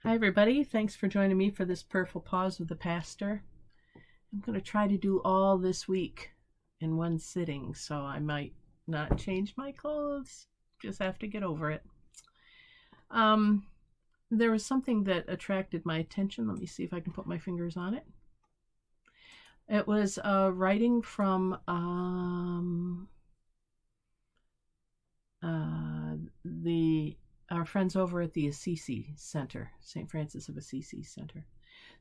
Hi, everybody. Thanks for joining me for this prayerful pause with the pastor. I'm going to try to do all this week in one sitting, so I might not change my clothes. Just have to get over it. There was something that attracted my attention. Let me see if I can put my fingers on it. It was writing from our friends over at the Assisi Center, St. Francis of Assisi Center.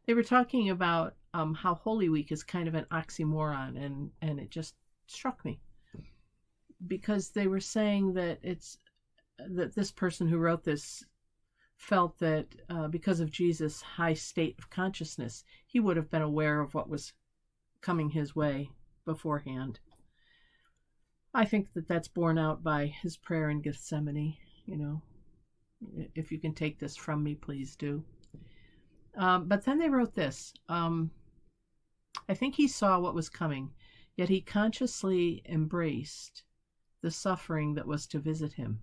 They were talking about how Holy Week is kind of an oxymoron, and it just struck me because they were saying that this person who wrote this felt that because of Jesus' high state of consciousness, he would have been aware of what was coming his way beforehand. I think that that's borne out by his prayer in Gethsemane. If you can take this from me, please do. But then they wrote this. I think he saw what was coming, yet he consciously embraced the suffering that was to visit him.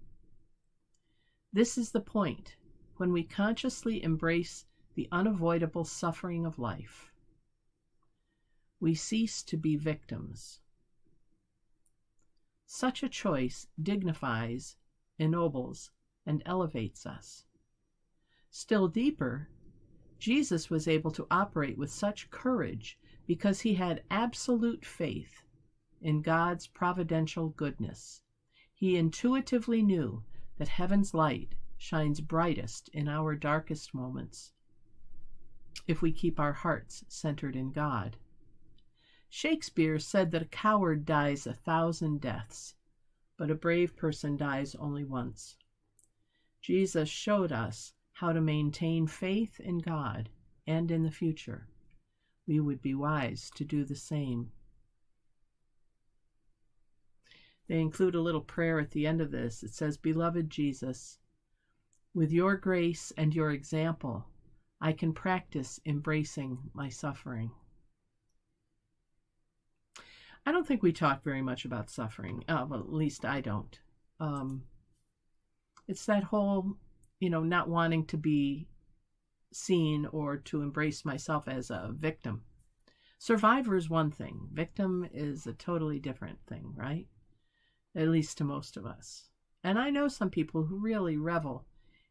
This is the point. When we consciously embrace the unavoidable suffering of life, we cease to be victims. Such a choice dignifies, ennobles, and elevates us. Still deeper, Jesus was able to operate with such courage because he had absolute faith in God's providential goodness. He intuitively knew that heaven's light shines brightest in our darkest moments if we keep our hearts centered in God. Shakespeare said that a coward dies 1,000 deaths, but a brave person dies only once. Jesus showed us how to maintain faith in God and in the future. We would be wise to do the same. They include a little prayer at the end of this. It says, "Beloved Jesus, with your grace and your example, I can practice embracing my suffering." I don't think we talk very much about suffering. Well, at least I don't. It's that whole, not wanting to be seen or to embrace myself as a victim. Survivor is one thing. Victim is a totally different thing, right? At least to most of us. And I know some people who really revel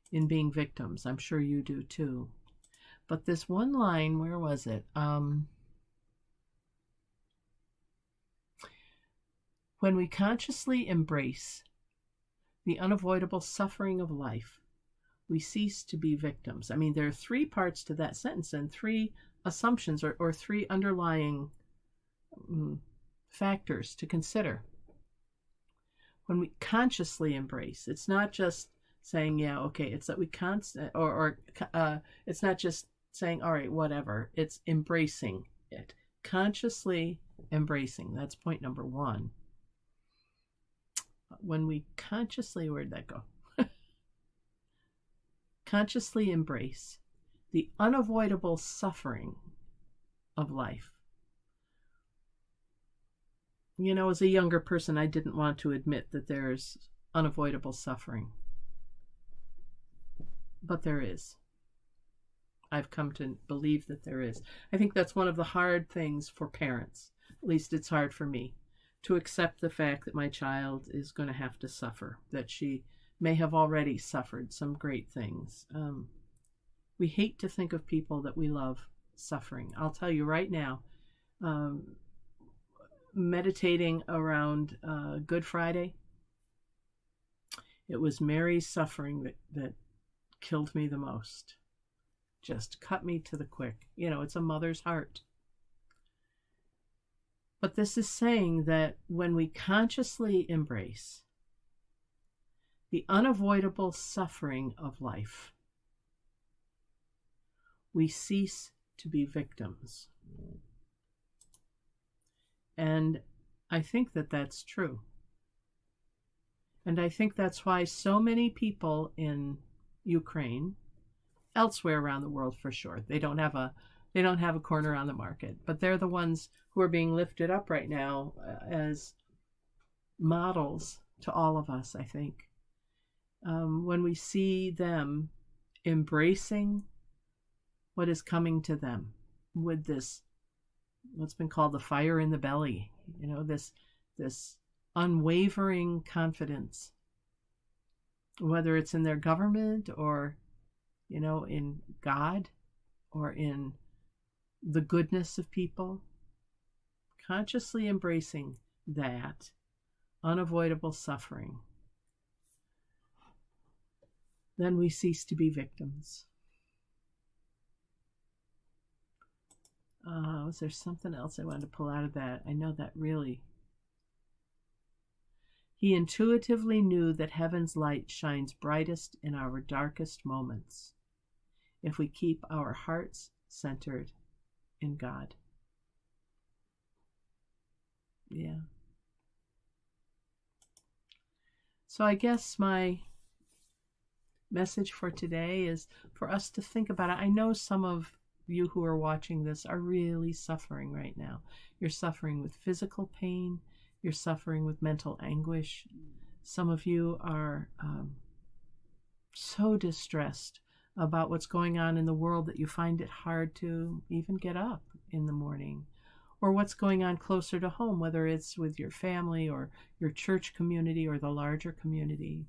in being victims. I'm sure you do too. But this one line, where was it? When we consciously embrace the unavoidable suffering of life, we cease to be victims. I mean, there are three parts to that sentence and three assumptions or three underlying factors to consider. When we consciously embrace, it's not just saying, yeah, okay, it's that we it's not just saying, all right, whatever. It's embracing it. Consciously embracing. That's point number one. When we consciously, where'd that go? Consciously embrace the unavoidable suffering of life. As a younger person, I didn't want to admit that there's unavoidable suffering. But there is. I've come to believe that there is. I think that's one of the hard things for parents. At least it's hard for me to accept the fact that my child is going to have to suffer, that she may have already suffered some great things. We hate to think of people that we love suffering. I'll tell you right now, meditating around Good Friday, it was Mary's suffering that killed me the most. Just cut me to the quick. It's a mother's heart. But this is saying that when we consciously embrace the unavoidable suffering of life, we cease to be victims. And I think that that's true. And I think that's why so many people in Ukraine, elsewhere around the world for sure, they don't have a corner on the market, but they're the ones who are being lifted up right now as models to all of us, I think. When we see them embracing what is coming to them with this, what's been called the fire in the belly, this unwavering confidence, whether it's in their government or, in God or in the goodness of people, consciously embracing that unavoidable suffering. Then we cease to be victims. Was there something else I wanted to pull out of that? I know that really. He intuitively knew that heaven's light shines brightest in our darkest moments if we keep our hearts centered in God. Yeah. So I guess my message for today is for us to think about it. I know some of you who are watching this are really suffering right now. You're suffering with physical pain. You're suffering with mental anguish. Some of you are so distressed about what's going on in the world that you find it hard to even get up in the morning, or what's going on closer to home, whether it's with your family or your church community or the larger community.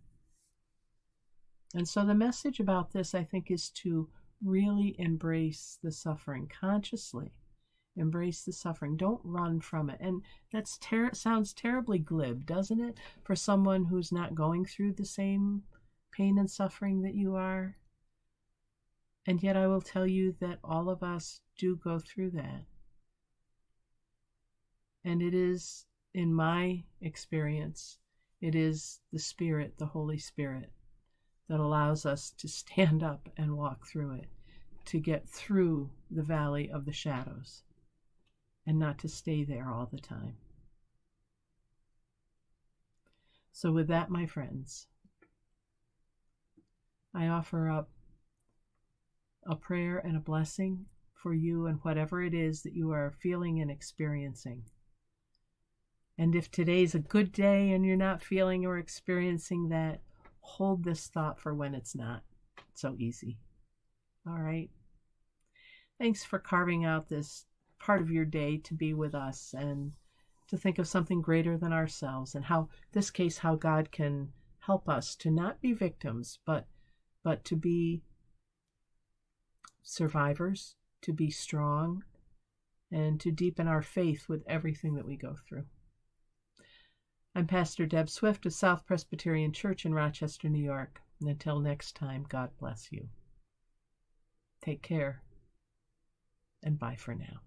And so the message about this, I think, is to really embrace the suffering consciously. Embrace the suffering. Don't run from it. And that sounds terribly glib, doesn't it? For someone who's not going through the same pain and suffering that you are. And yet I will tell you that all of us do go through that. And it is, in my experience, it is the Spirit, the Holy Spirit, that allows us to stand up and walk through it, to get through the valley of the shadows, and not to stay there all the time. So with that, my friends, I offer up a prayer and a blessing for you and whatever it is that you are feeling and experiencing. And if today's a good day and you're not feeling or experiencing that, hold this thought for when it's not so easy. All right? Thanks for carving out this part of your day to be with us and to think of something greater than ourselves, and how, in this case, how God can help us to not be victims, but to be survivors, to be strong, and to deepen our faith with everything that we go through. I'm Pastor Deb Swift of South Presbyterian Church in Rochester, New York. And until next time, God bless you. Take care, and bye for now.